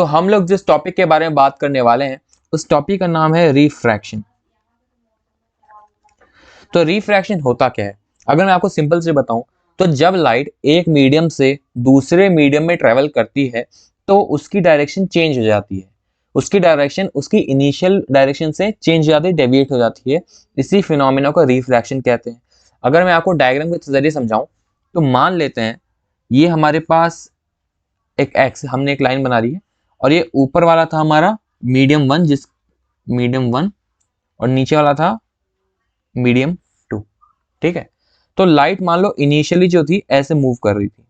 तो हम लोग जिस टॉपिक के बारे में बात करने वाले हैं उस टॉपिक का नाम है रिफ्रैक्शन। तो रिफ्रैक्शन होता क्या है, अगर मैं आपको सिंपल से बताऊं तो जब लाइट एक मीडियम से दूसरे मीडियम में ट्रेवल करती है तो उसकी डायरेक्शन चेंज हो जाती है, उसकी डायरेक्शन उसकी इनिशियल डायरेक्शन से चेंज हो जाती है, डेविएट हो जाती है। इसी फिनोमेना को रिफ्रैक्शन कहते हैं। अगर मैं आपको डायग्राम के जरिए समझाऊं तो मान लेते हैं ये हमारे पास एक एक्स, हमने एक लाइन बना ली है और ये ऊपर वाला था हमारा मीडियम वन, जिस मीडियम वन, और नीचे वाला था मीडियम टू। ठीक है, तो लाइट मान लो इनिशियली जो थी ऐसे मूव कर रही थी,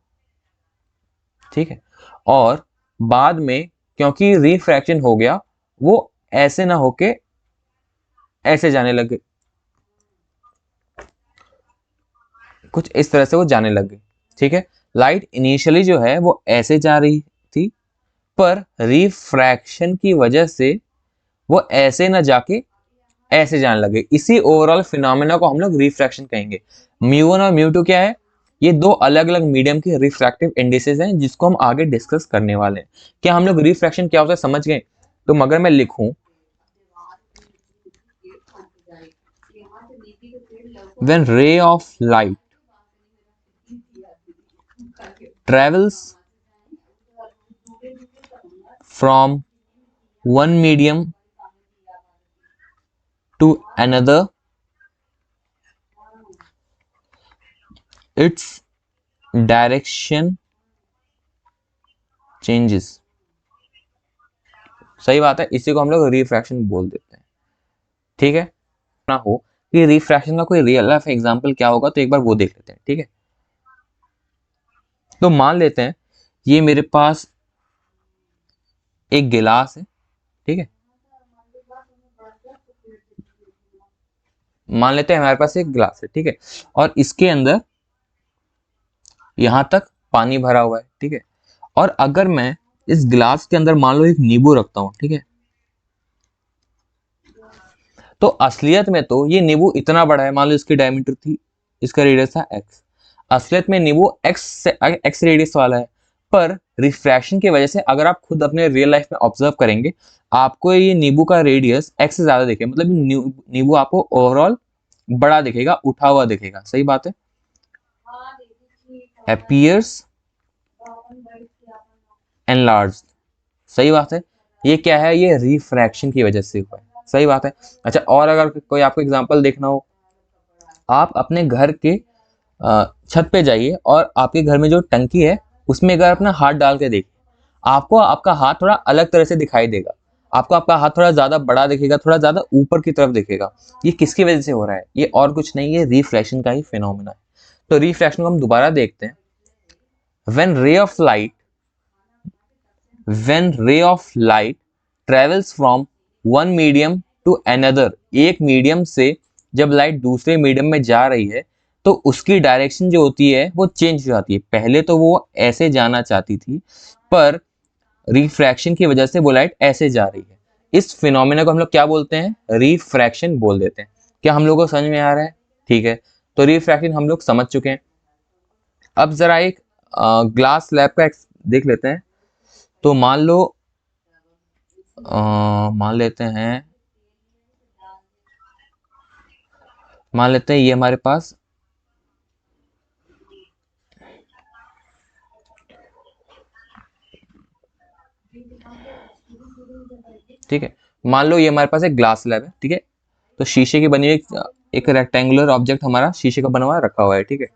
ठीक है, और बाद में क्योंकि रिफ्रैक्शन हो गया वो ऐसे ना होके ऐसे जाने लगे, कुछ इस तरह से वो जाने लग गई। ठीक है, लाइट इनिशियली जो है वो ऐसे जा रही थी, पर रिफ्रैक्शन की वजह से वो ऐसे ना जाके ऐसे जाने लगे। इसी ओवरऑल फिनोमेना को हम लोग रिफ्रैक्शन कहेंगे। म्यू1 और म्यू2 क्या है, ये दो अलग अलग मीडियम के रिफ्रैक्टिव इंडिसेस हैं जिसको हम आगे डिस्कस करने वाले हैं। क्या हम लोग रिफ्रैक्शन क्या होता है समझ गए? तो मगर मैं लिखूं when ray of light travels from one medium to another, its direction changes। सही बात है, इसी को हम लोग रिफ्रैक्शन बोल देते हैं। ठीक है ना, हो कि रिफ्रैक्शन का कोई रियल लाइफ एग्जांपल क्या होगा तो एक बार वो देख लेते हैं। ठीक है, तो मान लेते हैं ये मेरे पास एक गिलास है। ठीक है, मान लेते हैं हमारे पास एक गिलास है, ठीक है, और इसके अंदर यहां तक पानी भरा हुआ है। ठीक है, और अगर मैं इस गिलास के अंदर मान लो एक नींबू रखता हूं, ठीक है, तो असलियत में तो ये नींबू इतना बड़ा है, मान लो इसकी डायमीटर थी, इसका रेडियस था एक्स, असलियत में नींबू एक्स रेडियस वाला है। पर रिफ्रैक्शन की वजह से अगर आप खुद अपने रियल लाइफ में ऑब्जर्व करेंगे आपको ये नींबू का रेडियस एक्स से ज्यादा दिखेगा, मतलब नींबू आपको ओवरऑल बड़ा दिखेगा, उठा हुआ दिखेगा। सही बात है, appears enlarged। सही बात है, ये क्या है, ये रिफ्रैक्शन की वजह से हुआ है। सही बात है। अच्छा, और अगर कोई आपको एग्जांपल देखना हो, आप अपने घर के छत पे जाइए और आपके घर में जो टंकी है उसमें अगर अपना हाथ डाल के देखिए, आपको आपका हाथ थोड़ा अलग तरह से दिखाई देगा, आपको आपका हाथ थोड़ा ज्यादा बड़ा दिखेगा, थोड़ा ज्यादा ऊपर की तरफ दिखेगा। ये किसकी वजह से हो रहा है? ये और कुछ नहीं, ये रिफ्लेक्शन का ही फिनोमिना है। तो रिफ्लेक्शन को हम दोबारा देखते हैं। when ray of light when ray of light travels from one medium to another, एक मीडियम से जब लाइट दूसरे मीडियम में जा रही है तो उसकी डायरेक्शन जो होती है वो चेंज हो जाती है। पहले तो वो ऐसे जाना चाहती थी, पर रिफ्रैक्शन की वजह से वो लाइट ऐसे जा रही है। इस फिनोमेना को हम लोग क्या बोलते हैं? रिफ्रैक्शन बोल देते हैं। क्या हम लोगों को समझ में आ रहा है? ठीक है, तो रिफ्रैक्शन हम लोग समझ चुके हैं। अब जरा एक ग्लास स्लैब का देख लेते हैं। तो मान लेते हैं ये हमारे पास ठीक है, मान लो ये हमारे पास एक ग्लास स्लैब है। ठीक है, तो शीशे की बनी हुई एक रेक्टेंगुलर ऑब्जेक्ट हमारा शीशे का बना हुआ रखा हुआ है। ठीक है,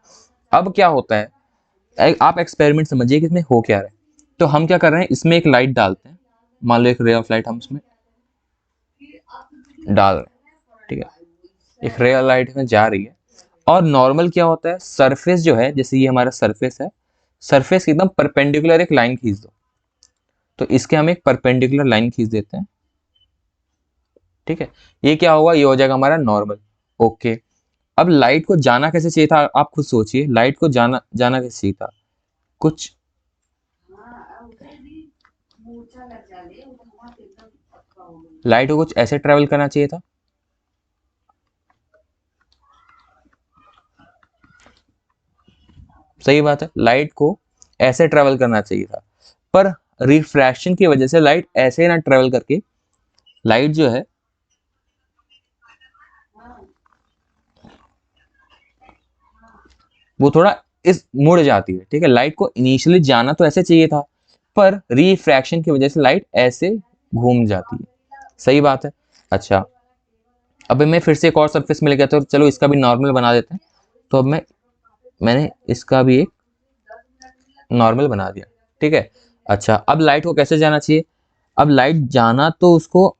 अब क्या होता है, आप एक्सपेरिमेंट समझिए कि इसमें हो क्या रहा है। तो हम क्या कर रहे हैं, इसमें एक लाइट डालते हैं, मान लो एक रे ऑफ लाइट हम इसमें डाल रहे हैं। ठीक है, एक रे ऑफ लाइट में जा रही है, और नॉर्मल क्या होता है, सरफेस जो है, जैसे ये हमारा सरफेस है, सरफेस एकदम परपेंडिकुलर एक लाइन खींच दो। तो इसके हम एक परपेंडिकुलर लाइन खींच देते हैं। ठीक है, ये क्या होगा, ये हो जाएगा हमारा नॉर्मल। ओके, अब लाइट को जाना कैसे चाहिए था, आप खुद सोचिए, लाइट को जाना जाना कैसे चाहिए था? कुछ लाइट को कुछ ऐसे ट्रेवल करना चाहिए था। सही बात है, लाइट को ऐसे ट्रेवल करना चाहिए था, पर रिफ्रैक्शन की वजह से लाइट ऐसे ही ना ट्रेवल करके, लाइट जो है वो थोड़ा इस मुड़ जाती है। ठीक है, लाइट को इनिशियली जाना तो ऐसे चाहिए था, पर रिफ्रैक्शन की वजह से लाइट ऐसे घूम जाती है। सही बात है। अच्छा, अब मैं फिर से एक और सरफेस मिल गया, तो चलो इसका भी नॉर्मल बना देते हैं। तो अब मैंने इसका भी एक नॉर्मल बना दिया। ठीक है। अच्छा, अब लाइट को कैसे जाना चाहिए? अब लाइट जाना तो उसको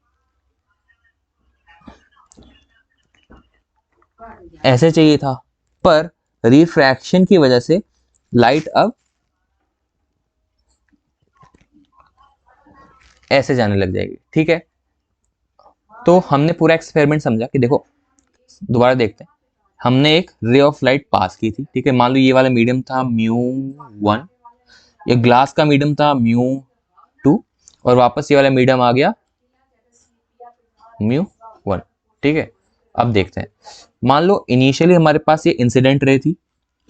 ऐसे चाहिए था, पर रिफ्रैक्शन की वजह से लाइट अब ऐसे जाने लग जाएगी। ठीक है, तो हमने पूरा एक्सपेरिमेंट समझा कि देखो, दोबारा देखते हैं। हमने एक रे ऑफ लाइट पास की थी। ठीक है, मान लो ये वाला मीडियम था μ1, ये ग्लास का मीडियम था μ2, और वापस ये वाला मीडियम आ गया μ1। ठीक है, अब देखते हैं। मान लो इनिशियली हमारे पास ये इंसिडेंट रे थी,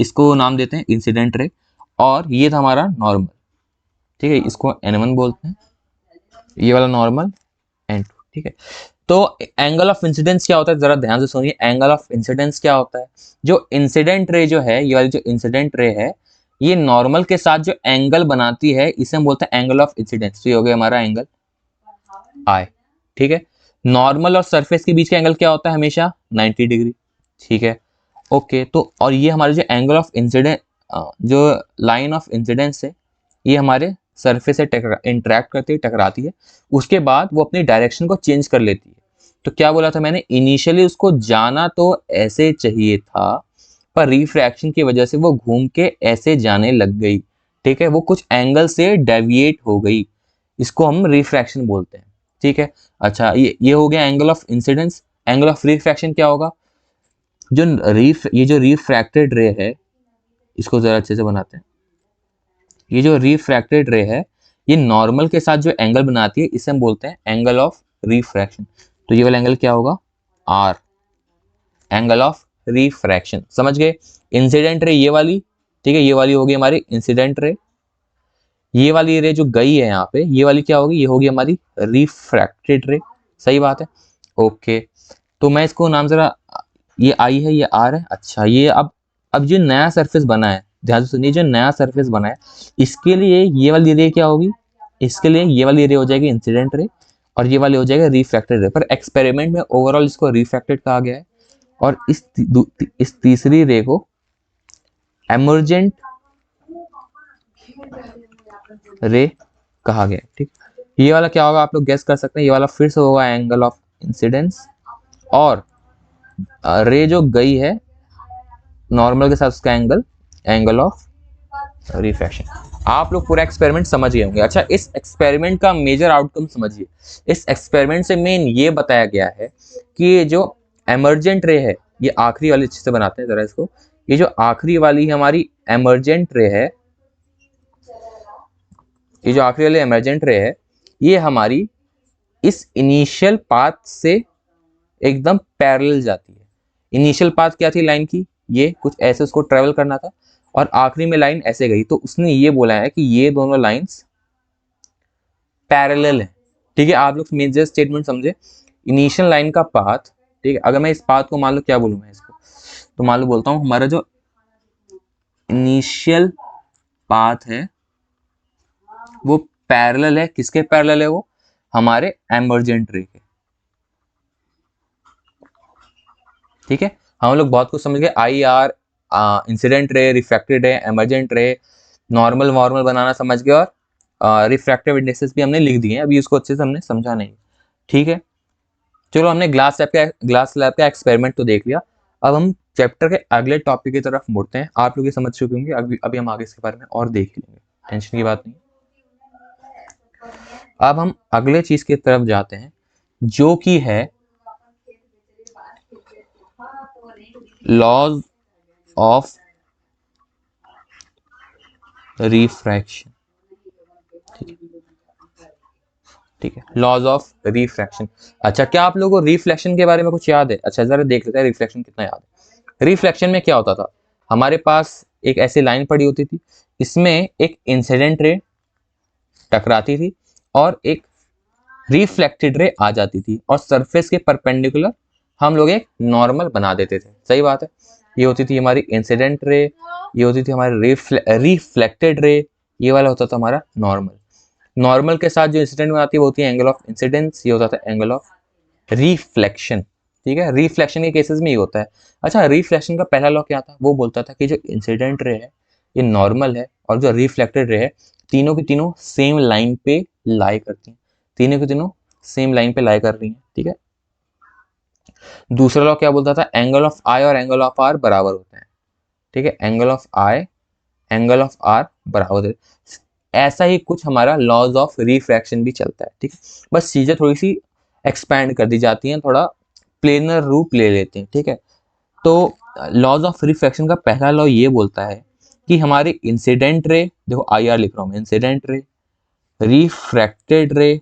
इसको नाम देते हैं इंसिडेंट रे, और ये था हमारा नॉर्मल। ठीक है, इसको n1 बोलते हैं, ये वाला नॉर्मल n2। ठीक है, तो एंगल ऑफ इंसिडेंस क्या होता है, जरा ध्यान से सुनिए। एंगल ऑफ इंसिडेंस क्या होता है? जो इंसिडेंट रे जो है, ये वाली जो इंसिडेंट रे है, ये नॉर्मल के साथ जो एंगल बनाती है, इसे हम बोलते हैं एंगल ऑफ इंसिडेंस। तो ये हो गया हमारा एंगल आई। ठीक है, नॉर्मल और सरफेस के बीच का एंगल क्या होता है? हमेशा 90 डिग्री। ठीक है, ओके। तो और ये हमारे जो एंगल ऑफ इंसिडेंस, जो लाइन ऑफ इंसिडेंस है, ये हमारे सरफेस से इंटरेक्ट करती है, टकराती है, उसके बाद वो अपनी डायरेक्शन को चेंज कर लेती है। तो क्या बोला था मैंने? इनिशियली उसको जाना तो ऐसे चाहिए था, पर रिफ्रैक्शन की वजह से वो घूम के ऐसे जाने लग गई। ठीक है, वो कुछ एंगल से डेविएट हो गई, इसको हम रिफ्रैक्शन बोलते हैं। ठीक है, अच्छा, ये हो गया angle of incidence. Angle of refraction क्या होगा? ये जो रिफ्रैक्टेड रे है, इसको जरा अच्छे से बनाते हैं। ये जो रिफ्रैक्टेड रे है, ये नॉर्मल के साथ जो एंगल बनाती है, इसे हम बोलते हैं एंगल ऑफ रिफ्रैक्शन। तो ये वाला एंगल क्या होगा? R, angle of refraction. समझ गए? इंसिडेंट रे ये वाली, ठीक है, ये वाली होगी हमारी इंसिडेंट रे। ये वाली रे जो गई है यहाँ पे, ये वाली क्या होगी? ये होगी हमारी रिफ्रैक्टेड रे। सही बात है, ओके। तो मैं इसको नाम जरा, ये आई है, ये आर है। अच्छा, ये अब जो नया सरफेस बना है, ध्यान से सुनिए, जो नया सरफेस बना है, इसके लिए ये वाली रे क्या होगी? इसके लिए ये वाली रे हो जाएगी इंसिडेंट रे, और ये वाली हो जाएगा रिफ्रैक्टेड रे। पर एक्सपेरिमेंट में ओवरऑल इसको रिफ्रैक्टेड कहा गया है, और इस तीसरी रे को एमर्जेंट रे कहा गया है। ठीक, ये वाला क्या होगा आप लोग गेस कर सकते हैं? ये वाला फिर से होगा एंगल ऑफ इंसिडेंस, और रे जो गई है नॉर्मल के साथ उसका एंगल ऑफ रिफ्रैक्शन। आप लोग पूरा एक्सपेरिमेंट समझ गए होंगे। अच्छा, इस एक्सपेरिमेंट का मेजर आउटकम समझिए। इस एक्सपेरिमेंट से मेन ये बताया गया है कि ये जो एमर्जेंट रे है, ये आखिरी वाली, अच्छे से बनाते हैं जरा इसको। ये जो आखिरी वाली हमारी एमर्जेंट रे है, ये जो आखिरी वाली एमर्जेंट रे है, ये हमारी इस इनिशियल पाथ से एकदम पैरेलल जाती है। इनिशियल पाथ क्या थी लाइन की? ये कुछ ऐसे उसको ट्रेवल करना था, और आखिरी में लाइन ऐसे गई। तो उसने ये बोला है कि ये दोनों लाइंस पैरेलल है। ठीक है, आप लोग मेजर स्टेटमेंट समझे। इनिशियल लाइन का पाथ, ठीक है, अगर मैं इस पाथ को मान लो क्या बोलूँ मैं इसको, तो मान लो बोलता हूँ हमारा जो इनिशियल पाथ है वो पैरेलल है। किसके पैरेलल है वो? हमारे एमर्जेंट रे के। ठीक है, हम लोग बहुत कुछ समझ गए। I R, incident ray, refracted रे, एमर्जेंट रे, नॉर्मल वॉर्मल बनाना समझ गए, और रिफ्रैक्टिव इंडेक्सेस भी हमने लिख दिए हैं। अभी इसको अच्छे से हमने समझा नहीं। ठीक है, चलो, हमने ग्लास लैब का एक्सपेरिमेंट तो देख लिया। अब हम चैप्टर के अगले टॉपिक की तरफ मुड़ते हैं। आप लोग ये समझ चुके होंगे, अभी हम आगे इसके बारे में और देख लेंगे, टेंशन की बात नहीं। अब हम अगले चीज की तरफ जाते हैं, जो कि है लॉज ऑफ रिफ्रैक्शन। ठीक है, लॉज ऑफ रिफ्रैक्शन। अच्छा, क्या आप लोगों को रिफ्लेक्शन के बारे में कुछ याद है? अच्छा, जरा देख लेते हैं रिफ्लेक्शन कितना याद है। रिफ्लेक्शन में क्या होता था? हमारे पास एक ऐसी लाइन पड़ी होती थी, इसमें एक इंसिडेंट रे टकराती थी और एक रिफ्लेक्टेड रे आ जाती थी और सरफेस के परपेंडिकुलर हम लोग एक नॉर्मल बना देते थे। सही बात है। ये होती थी हमारी इंसिडेंट रे, ये होती थी हमारी रिफ्लेक्टेड रे, ये वाला होता था हमारा नॉर्मल। नॉर्मल के साथ जो इंसिडेंट में आती है वो होती है एंगल ऑफ इंसिडेंस, ये होता था एंगल ऑफ रिफ्लेक्शन। ठीक है, रिफ्लेक्शन के केसेस में ये होता है। अच्छा, रिफ्लेक्शन का पहला लॉ क्या था? वो बोलता था कि जो इंसिडेंट रे है ये नॉर्मल है और जो रिफ्लेक्टेड रे है तीनों की तीनों सेम लाइन पे लाई करती हैं, तीनों की तीनों सेम लाइन पे लाई कर रही हैं। ठीक है। दूसरा लॉ क्या बोलता था? एंगल ऑफ आई और एंगल ऑफ आर बराबर होते हैं। ठीक है, angle of i angle of r बराबर होते हैं। ऐसा ही कुछ हमारा लॉज ऑफ रिफ्रैक्शन भी चलता है। ठीक है, बस चीजें थोड़ी सी एक्सपैंड कर दी जाती हैं, थोड़ा प्लेनर रूप ले लेते हैं। ठीक है, तो लॉज ऑफ रिफ्रैक्शन का पहला लॉ ये बोलता है कि हमारी इंसिडेंट रे, देखो आई आर लिख रहा हूं, इंसिडेंट रे, रिफ्रैक्टेड रे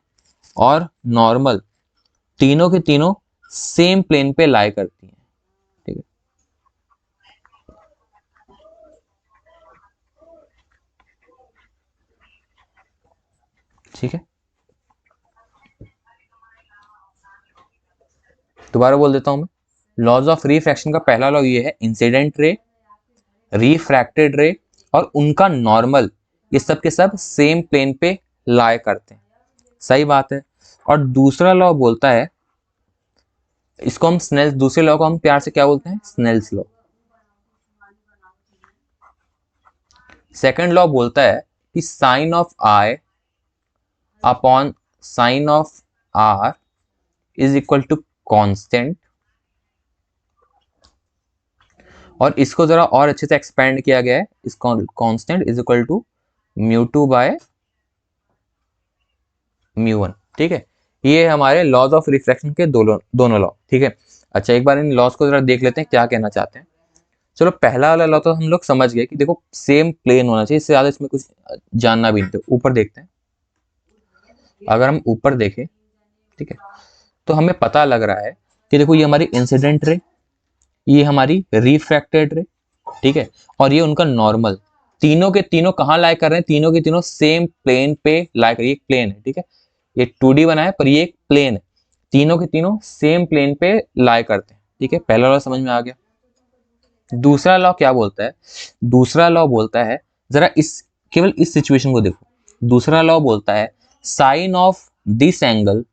और नॉर्मल तीनों के तीनों सेम प्लेन पे लाई करती हैं। ठीक है, ठीक है, दोबारा बोल देता हूं मैं। लॉज ऑफ रिफ्रैक्शन का पहला लॉ ये है, इंसिडेंट रे, रिफ्रैक्टेड रे और उनका नॉर्मल, ये सब के सब सेम प्लेन पे लाई करते हैं। सही बात है। और दूसरा लॉ बोलता है, इसको हम स्नेल्स, दूसरे लॉ को हम प्यार से क्या बोलते हैं? Snell's law. सेकंड लॉ बोलता है कि sine of i upon sine of r is equal to constant, और इसको जरा और अच्छे से एक्सपेंड किया गया है, इस constant is equal to mu two by mu one. ठीक है, ये हमारे लॉज ऑफ रिफ्लेक्शन के दोनों लॉ। ठीक है, अच्छा एक बार इन लॉज को जरा देख लेते हैं क्या कहना चाहते हैं। चलो, पहला वाला लॉ तो हम लोग समझ गए कि देखो सेम प्लेन होना चाहिए, इससे ज्यादा इसमें कुछ जानना भी नहीं। तो ऊपर देखते हैं, अगर हम ऊपर देखें, ठीक है, तो हमें पता लग रहा है कि देखो ये हमारी इंसिडेंट रे, ये हमारी रिफ्रैक्टेड रे, ठीक है, और ये उनका नॉर्मल, तीनों के तीनों कहाँ लाई कर रहे हैं? तीनों के तीनों सेम प्लेन पे लाई कर, ये एक प्लेन है। ठीक है, ये 2D बना है पर ये एक प्लेन है, तीनों के तीनों सेम प्लेन पे लाई करते हैं। ठीक है, पहला लॉ समझ में आ गया। दूसरा लॉ क्या बोलता है? दूसरा लॉ बोलता है, जरा इस, केवल इस सिचुएशन को देखो। दूसरा लॉ बोलता है sine of this angle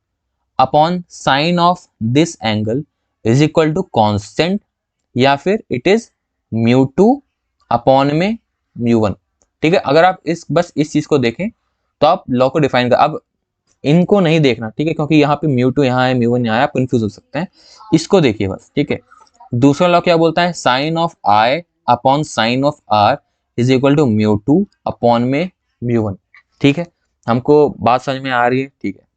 upon sine of this angle is equal to constant, या फिर it is mu two upon में म्यू वन। ठीक है, अगर आप इस बस इस चीज को देखें तो आप लॉ को डिफाइन कर, अब इनको नहीं देखना, ठीक है, क्योंकि यहाँ पे म्यू टू यहाँ है, म्यू वन यहाँ है, आप कंफ्यूज हो सकते हैं। इसको देखिए बस। ठीक है, दूसरा लॉ क्या बोलता है? Sine of i upon sine of r is equal to mu two upon में म्यू वन। ठीक है, हमको बात समझ में आ रही है? ठीक है,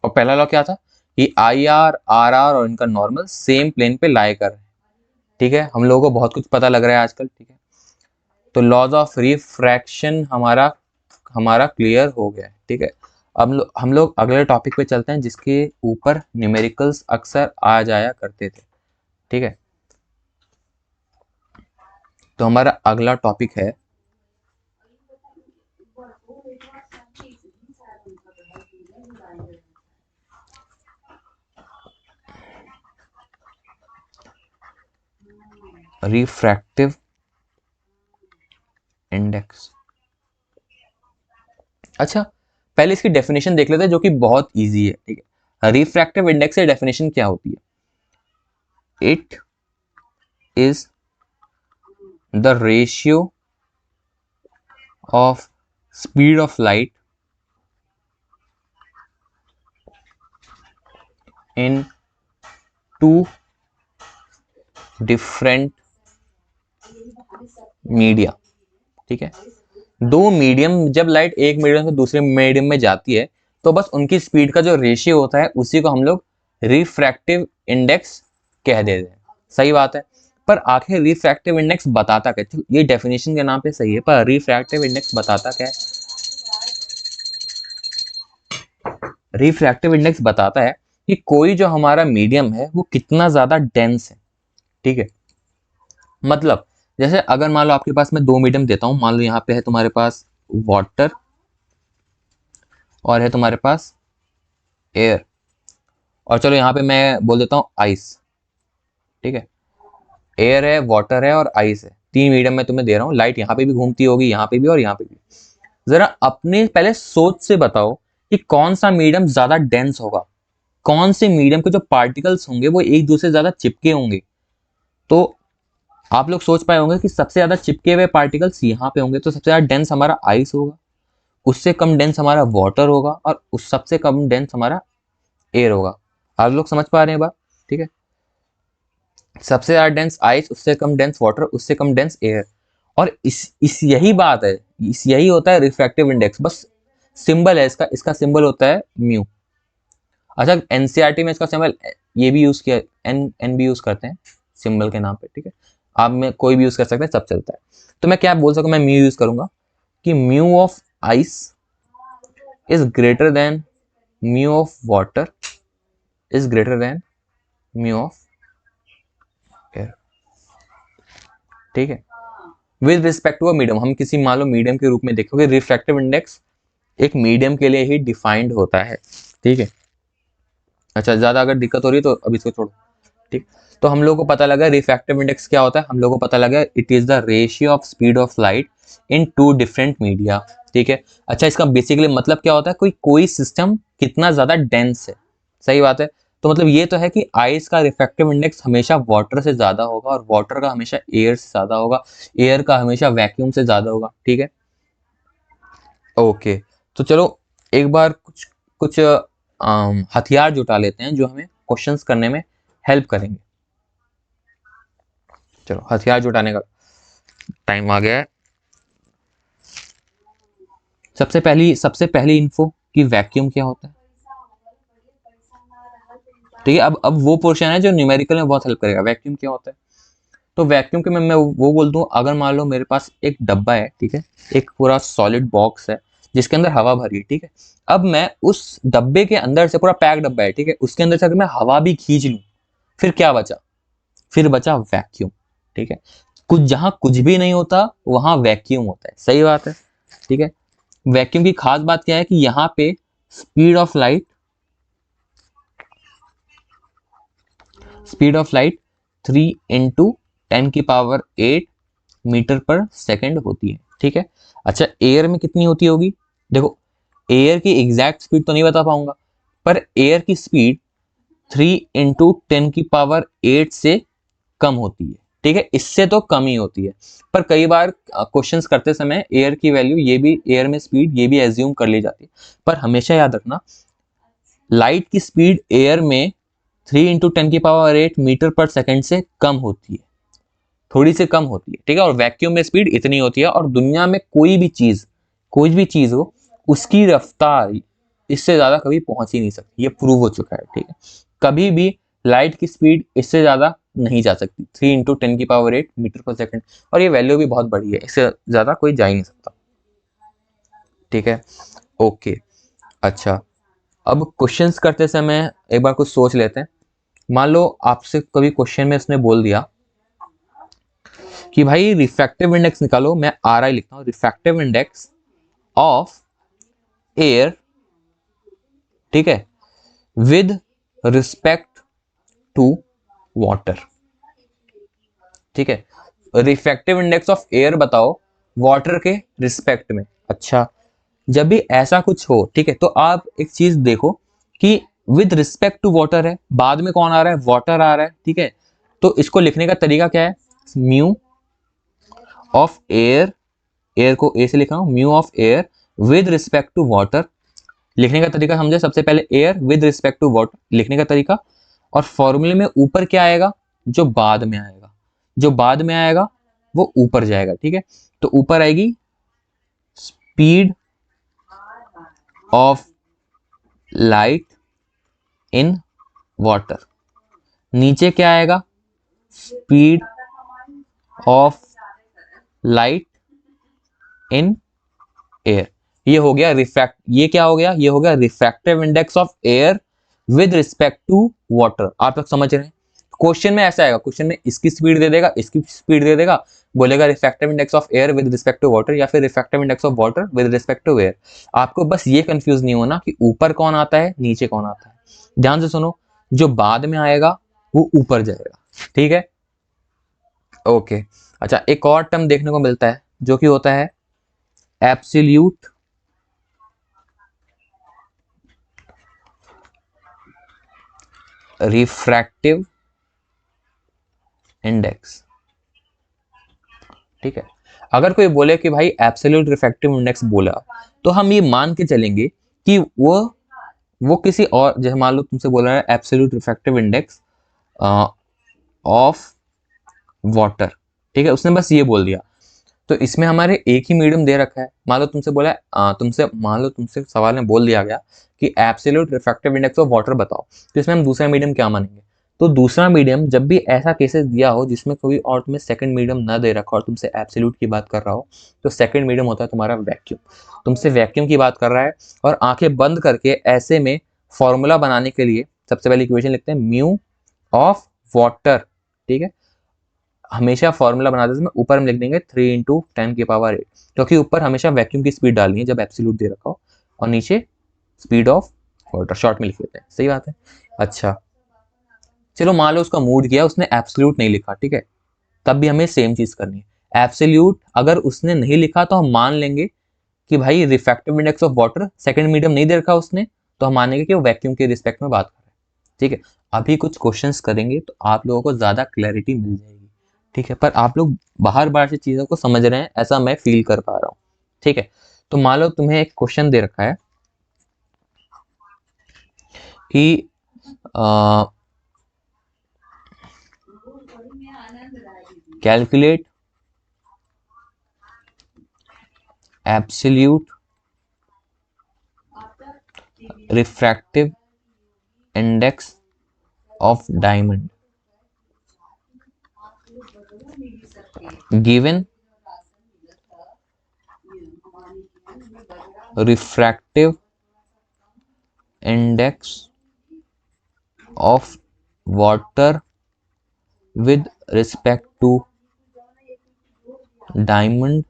और पहला लॉ क्या था कि आई आर आर आर और इनका नॉर्मल सेम प्लेन पे लाई कर रहे हैं। ठीक है, हम लोगों को बहुत कुछ पता लग रहा है आजकल। ठीक है, तो लॉज ऑफ रिफ्रैक्शन हमारा हमारा क्लियर हो गया है। ठीक है, अब हम लोग अगले टॉपिक पे चलते हैं जिसके ऊपर न्यूमेरिकल्स अक्सर आ जाया करते थे। ठीक है, तो हमारा अगला टॉपिक है रिफ्रैक्टिव इंडेक्स। अच्छा, पहले इसकी डेफिनेशन देख लेते हैं जो कि बहुत इजी है। ठीक है, रिफ्रैक्टिव इंडेक्स की डेफिनेशन क्या होती है? It is the ratio of speed of light in two different media. ठीक है, दो मीडियम, जब लाइट एक मीडियम से दूसरे मीडियम में जाती है तो बस उनकी स्पीड का जो रेशियो होता है उसी को हम लोग रिफ्रैक्टिव इंडेक्स कह देते हैं। सही बात है, पर आखिर रिफ्रैक्टिव इंडेक्स बताता क्या है? ये डेफिनेशन के नाम पे सही है, पर रिफ्रैक्टिव इंडेक्स बताता क्या है? रिफ्रैक्टिव इंडेक्स बताता है कि कोई जो हमारा मीडियम है वो कितना ज्यादा डेंस है। ठीक है, मतलब जैसे अगर मान लो आपके पास मैं दो मीडियम देता हूं, मान लो यहाँ पे है तुम्हारे पास वाटर और है तुम्हारे पास एयर, और चलो यहाँ पे मैं बोल देता हूँ आइस। ठीक है, एयर है, वाटर है और आइस है, तीन मीडियम में तुम्हें दे रहा हूँ। लाइट यहाँ पे भी घूमती होगी, यहाँ पे भी और यहाँ पे भी। जरा अपने पहले सोच से बताओ कि कौन सा मीडियम ज्यादा डेंस होगा, कौन से मीडियम के जो पार्टिकल्स होंगे वो एक दूसरे से ज्यादा चिपके होंगे। तो आप लोग सोच पाए होंगे कि सबसे ज्यादा चिपके हुए पार्टिकल्स यहाँ पे होंगे, तो सबसे ज्यादा डेंस हमारा आइस होगा, उससे कम डेंस हमारा वाटर होगा, और उस सबसे कम डेंस हमारा एयर होगा। आप लोग समझ पा रहे हैं बात? ठीक है, सबसे ज्यादा डेंस आइस, उससे कम डेंस वाटर, उससे कम डेंस एयर। और इस यही बात है, इस यही होता है रिफ्रैक्टिव इंडेक्स। बस सिंबल है इसका, इसका सिंबल होता है म्यू। अच्छा, एनसीईआरटी में इसका सिंबल ये भी यूज किया, एन एन भी यूज करते हैं सिंबल के नाम पे। ठीक है, आप में कोई भी यूज कर सकते हैं, सब चलता है। तो मैं क्या बोल सकूं, मैं म्यू यूज करूंगा कि mu of ice is greater than mu of water is greater than mu of air. ठीक है, with respect to a medium, हम किसी मान लो मीडियम के रूप में देखोगे, रिफ्रैक्टिव इंडेक्स एक मीडियम के लिए ही डिफाइंड होता है। ठीक है, अच्छा ज्यादा अगर दिक्कत हो रही है तो अब इसको छोड़ो। ठीक, तो हम लोग को पता लगा रिफ्रैक्टिव इंडेक्स क्या होता है, हम लोग को पता लगा it is the ratio of speed of light in two different media. ठीक है, अच्छा इसका बेसिकली मतलब क्या होता है, कोई कोई सिस्टम कितना ज्यादा डेंस है। सही बात है, तो मतलब ये तो है कि आइस का रिफ्रैक्टिव इंडेक्स हमेशा वाटर से ज्यादा होगा, और वाटर का हमेशा एयर से ज्यादा होगा, एयर का हमेशा वैक्यूम से ज्यादा होगा। ठीक है, ओके। तो चलो एक बार कुछ कुछ हथियार जुटा लेते हैं जो हमें क्वेश्चंस करने में हेल्प करेंगे। चलो हथियार जुटाने का टाइम आ गया है। सबसे पहली इन्फो कि वैक्यूम क्या होता है। ठीक है, अब वो पोर्शन है जो न्यूमेरिकल में बहुत हेल्प करेगा। वैक्यूम क्या होता है, तो वैक्यूम के में मैं वो बोल दूं, अगर मान लो मेरे पास एक डब्बा है, ठीक है, एक पूरा सॉलिड बॉक्स है जिसके अंदर हवा भरी है। ठीक है, अब मैं उस डब्बे के अंदर से, पूरा पैक डब्बा है, ठीक है, उसके अंदर से अगर मैं हवा भी खींच लूं, फिर क्या बचा, फिर बचा वैक्यूम। ठीक है, कुछ जहां कुछ भी नहीं होता वहां वैक्यूम होता है। सही बात है। ठीक है, वैक्यूम की खास बात क्या है कि यहाँ पे स्पीड ऑफ लाइट 3 × 10⁸ मीटर पर सेकेंड होती है। ठीक है, अच्छा एयर में कितनी होती होगी, देखो एयर की एग्जैक्ट स्पीड तो नहीं बता पाऊंगा, पर एयर की स्पीड 3 × 10⁸ से कम होती है। ठीक है, इससे तो कम ही होती है, पर कई बार क्वेश्चंस करते समय एयर की वैल्यू, ये भी एयर में स्पीड ये भी एज्यूम कर ली जाती है। पर हमेशा याद रखना, लाइट की स्पीड एयर में 3 × 10⁸ मीटर पर सेकेंड से कम होती है, थोड़ी सी कम होती है। ठीक है, और वैक्यूम में स्पीड इतनी होती है, और दुनिया में कोई भी चीज हो, उसकी रफ्तार इससे ज्यादा कभी पहुंच ही नहीं सकती, ये प्रूव हो चुका है। ठीक है, कभी भी लाइट की स्पीड इससे ज्यादा नहीं जा सकती, 3 × 10⁸ मीटर पर सेकेंड, और ये वैल्यू भी बहुत बड़ी है, इससे ज्यादा कोई जा ही नहीं सकता। ठीक है, ओके। अच्छा, अब क्वेश्चंस करते समय एक बार कुछ सोच लेते हैं। मान लो आपसे कभी क्वेश्चन में इसने बोल दिया कि भाई रिफ्रैक्टिव इंडेक्स निकालो, मैं आर आई लिखता हूं, रिफ्रैक्टिव इंडेक्स ऑफ एयर, ठीक है, विद रिस्पेक्ट टू वाटर। ठीक है, रिफ्रैक्टिव इंडेक्स ऑफ एयर बताओ वाटर के रिस्पेक्ट में। अच्छा, जब भी ऐसा कुछ हो, ठीक है, तो आप एक चीज देखो कि विद रिस्पेक्ट टू वाटर है, बाद में कौन आ रहा है, वाटर आ रहा है। ठीक है, तो इसको लिखने का तरीका क्या है, म्यू ऑफ एयर, एयर को ए से लिखा हूं, mu of air with respect to water. लिखने का तरीका समझे, सबसे पहले air with respect to water लिखने का तरीका, और फॉर्मूले में ऊपर क्या आएगा, जो बाद में आएगा, जो बाद में आएगा वो ऊपर जाएगा। ठीक है, तो ऊपर आएगी speed of light in water, नीचे क्या आएगा, speed of light in air. ये हो गया रिफ्रैक्ट, ये क्या हो गया, ये हो गया refractive index of air with respect to water. आप लोग समझ रहे हैं, क्वेश्चन में ऐसा आएगा, क्वेश्चन में इसकी स्पीड दे देगा, इसकी स्पीड दे देगा, बोलेगा refractive index of air with respect to water या फिर refractive index of water with respect to air. आपको बस ये कंफ्यूज नहीं होना कि ऊपर कौन आता है नीचे कौन आता है। ध्यान से सुनो, जो बाद में आएगा वो ऊपर जाएगा, ठीक है। ओके, अच्छा एक और टर्म देखने को मिलता है जो कि होता है एब्सोल्यूट रिफ्रैक्टिव इंडेक्स, ठीक है। अगर कोई बोले कि भाई एब्सोल्यूट रिफ्रैक्टिव इंडेक्स बोला, तो हम ये मान के चलेंगे कि वो किसी और, जैसे मान लो तुमसे बोल रहा है absolute refractive index of water, ठीक है, उसने बस ये बोल दिया। तो इसमें हमारे एक ही मीडियम दे रखा है। मान लो तुमसे बोला तुमसे सवाल में बोल दिया गया कि absolute refractive index of water बताओ, तो इसमें हम दूसरा मीडियम क्या मानेंगे? तो दूसरा मीडियम, जब भी ऐसा केसेस दिया हो जिसमें कोई और तुम्हें सेकंड मीडियम ना दे रखा और तुमसे एब्सोल्यूट की बात कर रहा हो, तो सेकंड मीडियम होता है तुम्हारा वैक्यूम। तुमसे वैक्यूम की बात कर रहा है और आंखें बंद करके ऐसे में फॉर्मूला बनाने के लिए सबसे पहले इक्वेशन लिखते हैं म्यू ऑफ वाटर, ठीक है। हमेशा फॉर्मूला बनाते समय ऊपर हम लिख देंगे 3 × 10⁸, क्योंकि ऊपर हमेशा वैक्यूम की स्पीड डालनी है जब एब्सोल्यूट दे रखा हो, और नीचे स्पीड ऑफ वाटर शॉर्ट में लिख देते हैं, सही बात है। अच्छा चलो मान लो उसका मूड किया, उसने एब्सोल्यूट नहीं लिखा, ठीक है, तब भी हमें सेम चीज करनी है। एब्सोल्यूट अगर उसने नहीं लिखा तो हम मान लेंगे कि भाई refractive index of water second medium नहीं दे रखा उसने, तो हम मानेंगे कि वो वैक्यूम के रिस्पेक्ट में बात कर रहा है, ठीक है। अभी कुछ क्वेश्चंस करेंगे तो आप लोगों को ज्यादा क्लैरिटी मिल जाएगी, ठीक है। पर आप लोग बाहर बाहर से चीजों को समझ रहे हैं ऐसा मैं फील कर पा रहा हूँ, ठीक है। तो मान लो तुम्हें एक क्वेश्चन दे रखा है कि calculate absolute refractive index of diamond given refractive index of water with respect to diamond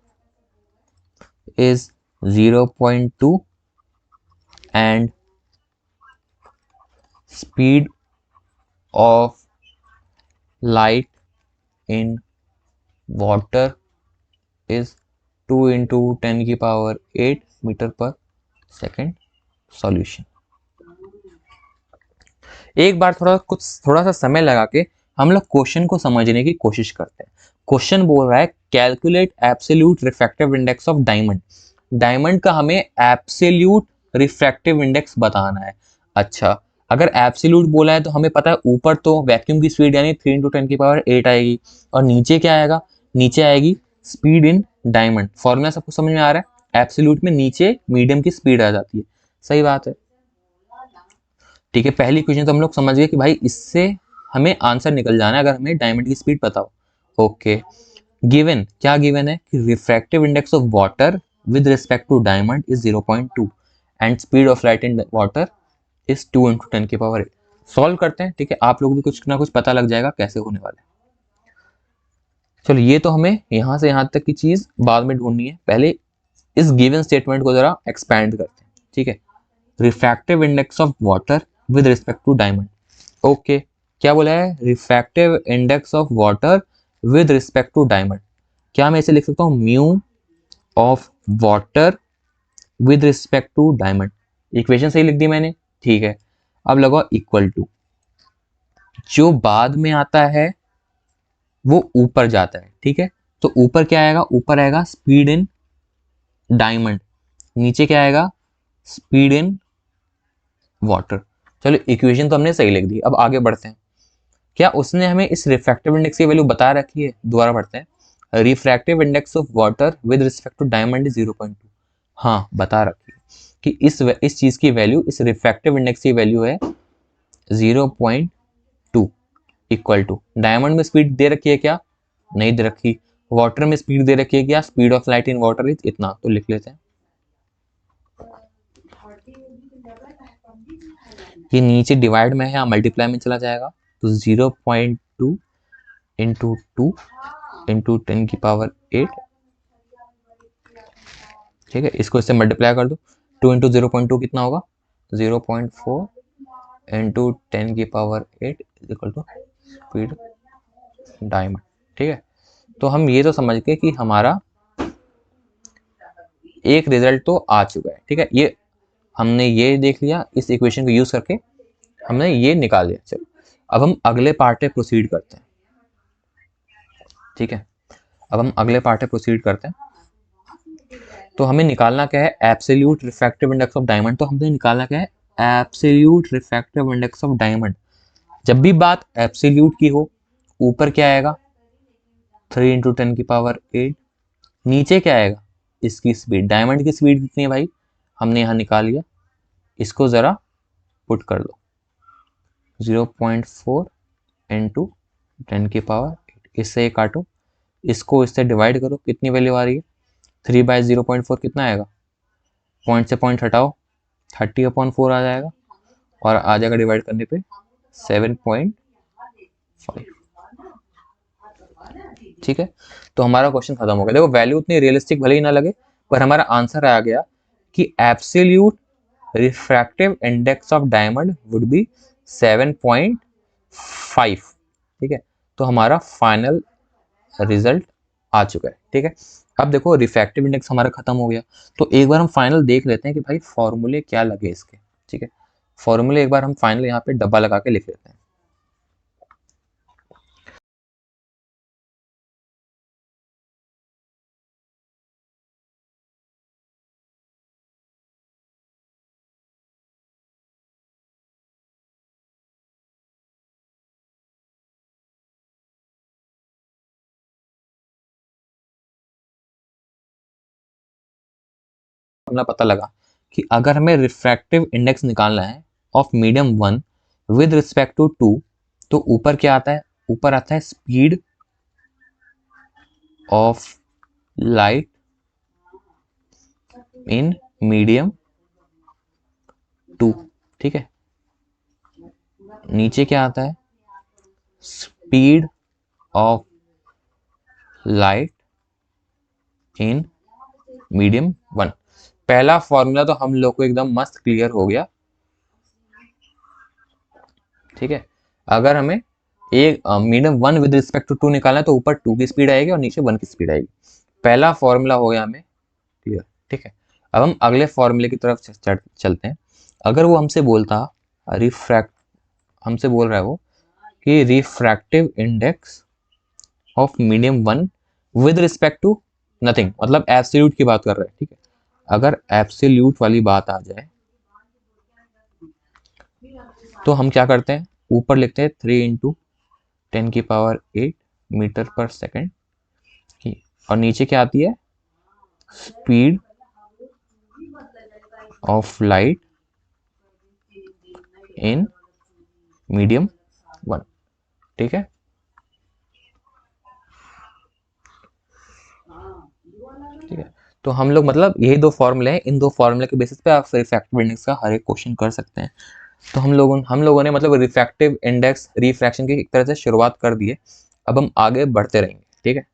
is 0.2 and speed of light in water is 2 × 10⁸ metre पर सेकेंड सॉल्यूशन। एक बार थोड़ा सा समय लगा के हम लोग क्वेश्चन को समझने की कोशिश करते हैं। क्वेश्चन बोल रहा है calculate absolute refractive index of diamond. Diamond का हमें एब्सोल्यूट रिफ्रैक्टिव इंडेक्स बताना है। अच्छा, अगर एब्सोल्यूट बोला है तो हमें पता है ऊपर तो वैक्यूम की स्पीड यानी 3 × 10⁸ आएगी, और नीचे क्या आएगा? नीचे आएगी स्पीड इन डायमंड। फॉर्मूला सबको समझ में आ रहा है? एब्सोल्यूट में नीचे मीडियम की स्पीड आ जाती है, सही बात है, ठीक है। पहली क्वेश्चन तो हम लोग समझ गए कि भाई इससे हमें आंसर निकल जाना है अगर हमें डायमंड की स्पीड पता हो। ओके, गिवन क्या गिवन है कि refractive index of water with respect to diamond is 0.2 and speed of light in water is 2 × 10⁸। सॉल्व करते हैं, ठीक है, आप लोग भी कुछ ना कुछ पता लग जाएगा कैसे होने वाला है। चलो ये तो हमें यहाँ से यहाँ तक की चीज बाद में ढूंढनी है, पहले इस गिवन स्टेटमेंट को जरा एक्सपैंड करते हैं, ठीक है। Refractive index of water with respect to diamond, okay, क्या बोला है? Refractive index of water with respect to diamond. क्या मैं इसे लिख सकता हूँ? Mu of water with respect to diamond. Equation सही लिख दी मैंने, ठीक है। अब लगाओ इक्वल टू, जो बाद में आता है वो ऊपर जाता है, ठीक है। तो ऊपर क्या आएगा? ऊपर आएगा स्पीड इन डायमंड, नीचे क्या आएगा? Speed in water. चलो इक्वेशन तो हमने सही लिख दी, अब आगे बढ़ते हैं। क्या उसने हमें इस रिफ्रैक्टिव इंडेक्स की वैल्यू बता रखी है? दोबारा पढ़ते हैं। Refractive index of water with respect to diamond is 0.2। हाँ, बता रखी है कि इस चीज की वैल्यू, इस रिफ्रैक्टिव इंडेक्स की वैल्यू है 0.2 इक्वल टू, डायमंड में स्पीड दे रखी है क्या? नहीं दे रखी। वाटर में स्पीड दे रखी है क्या? Speed of light in water is इतना, तो लिख लेते हैं। ये नीचे डिवाइड में है या मल्टीप्लाई में चला जाएगा, तो 0.2 इंटू 2 इंटू 10 की पावर 8, ठीक है, इसको इससे मल्टीप्लाई कर दो। 2 इंटू 0.2 कितना होगा, 0.4 इंटू 10 की power 8 equal to speed diamond, ठीक है। तो हम ये तो समझ गए कि हमारा एक रिजल्ट तो आ चुका है, ठीक है, ये हमने ये देख लिया, इस इक्वेशन को यूज करके हमने ये निकाल लिया। चलो अब हम अगले पार्ट पे प्रोसीड करते हैं, ठीक है। अब हम अगले पार्ट पे प्रोसीड करते हैं। तो हमें निकालना क्या है, absolute refractive index of diamond. तो हमने निकालना क्या है, absolute refractive index of diamond. जब भी बात एब्सोल्यूट की हो, ऊपर क्या आएगा, 3 इंटू 10 की पावर 8, नीचे क्या आएगा, इसकी स्पीड, डायमंड की स्पीड कितनी है भाई, हमने यहाँ निकाल लिया, इसको ज़रा पुट कर दो, 0.4 इंटू 10 की पावर 8, इससे काटो, इसको इससे डिवाइड करो, कितनी वैल्यू आ रही है, 3/0.4 कितना आएगा, पॉइंट से पॉइंट हटाओ, 30/4 आ जाएगा, और आ जाएगा डिवाइड करने पे 7.5, ठीक है। तो हमारा क्वेश्चन खत्म हो गया। देखो वैल्यू उतनी रियलिस्टिक भले ही ना लगे, पर हमारा आंसर आ गया कि absolute refractive index of diamond would be 7.5, ठीक है। तो हमारा फाइनल रिजल्ट आ चुका है, ठीक है। अब देखो रिफ्रैक्टिव इंडेक्स हमारा खत्म हो गया, तो एक बार हम फाइनल देख लेते हैं कि भाई फॉर्मूले क्या लगे इसके, ठीक है। फॉर्मूले एक बार हम फाइनल यहाँ पे डब्बा लगा के लिख लेते हैं। फॉर्मूला पता लगा कि अगर हमें रिफ्रैक्टिव इंडेक्स निकालना है of medium 1 with respect to 2, तो ऊपर क्या आता है, ऊपर आता है speed of light in medium 2, ठीक है। नीचे क्या आता है, speed of light in medium 1। पहला फॉर्मूला तो हम लोग को एकदम मस्त क्लियर हो गया, ठीक है। अगर हमें एक मीडियम 1 विद रिस्पेक्ट टू 2 निकालना है, तो ऊपर 2 की स्पीड आएगी और नीचे 1 की स्पीड आएगी। पहला फॉर्मूला हो गया हमें क्लियर, ठीक है। अब हम अगले फॉर्मूले की तरफ चलते हैं। अगर वो हमसे बोलता हमसे बोल रहा है वो कि refractive index of medium 1 with respect to nothing, मतलब एब्सोल्यूट की बात कर रहे हैं, ठीक है। अगर एब्सोल्यूट वाली बात आ जाए तो हम क्या करते हैं, ऊपर लिखते हैं 3 इंटू 10 की पावर 8 मीटर पर सेकेंड, और नीचे क्या आती है, speed of light in medium 1, ठीक है। ठीक है, तो हम लोग मतलब यही दो फॉर्मूले हैं, इन दो फॉर्मूले के बेसिस पे आप रिफ्रैक्टिव इंडेक्स का हर एक क्वेश्चन कर सकते हैं। तो हम लोगों ने मतलब रिफ्रैक्टिव इंडेक्स रिफ्रैक्शन की एक तरह से शुरुआत कर दी है। अब हम आगे बढ़ते रहेंगे, ठीक है।